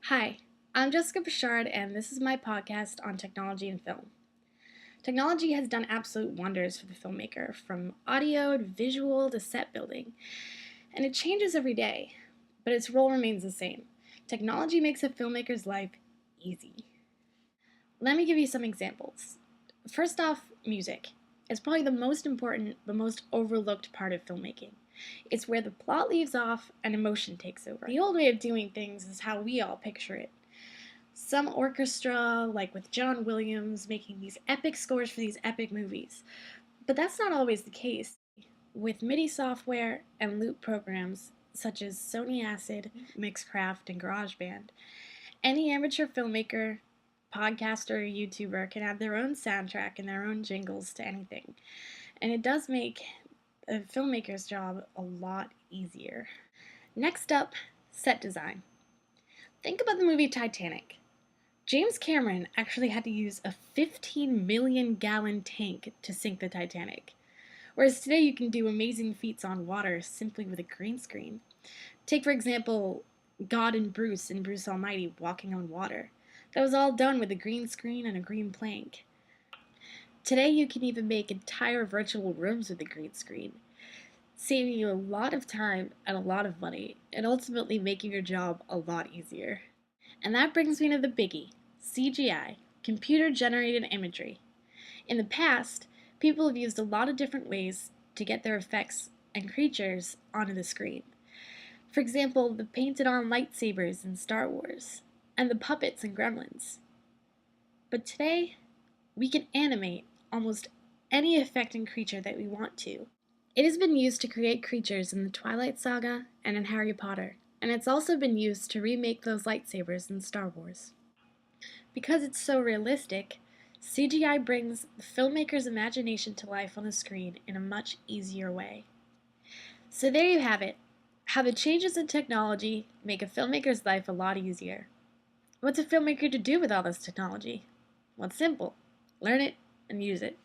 Hi, I'm Jessica Bouchard, and this is my podcast on technology and film. Technology has done absolute wonders for the filmmaker, from audio to visual to set building, and it changes every day, but its role remains the same. Technology makes a filmmaker's life easy. Let me give you some examples. First off, music. It's probably the most important but most overlooked part of filmmaking. It's where the plot leaves off and emotion takes over. The old way of doing things is how we all picture it. Some orchestra, like with John Williams, making these epic scores for these epic movies. But that's not always the case. With MIDI software and loop programs, such as Sony Acid, Mixcraft, and GarageBand, any amateur filmmaker, podcaster, or YouTuber can add their own soundtrack and their own jingles to anything. And it does make a filmmaker's job a lot easier. Next up, set design. Think about the movie Titanic. James Cameron actually had to use a 15 million gallon tank to sink the Titanic. Whereas today you can do amazing feats on water simply with a green screen. Take, for example, God and Bruce in Bruce Almighty walking on water. That was all done with a green screen and a green plank. Today you can even make entire virtual rooms with a green screen, saving you a lot of time and a lot of money, and ultimately making your job a lot easier. And that brings me to the biggie, CGI, computer-generated imagery. In the past, people have used a lot of different ways to get their effects and creatures onto the screen. For example, the painted-on lightsabers in Star Wars, and the puppets in Gremlins. But today, we can animate almost any effect and creature that we want to. It has been used to create creatures in the Twilight Saga and in Harry Potter, and it's also been used to remake those lightsabers in Star Wars. Because it's so realistic, CGI brings the filmmaker's imagination to life on the screen in a much easier way. So there you have it, how the changes in technology make a filmmaker's life a lot easier. What's a filmmaker to do with all this technology? Well, it's simple. Learn it and use it.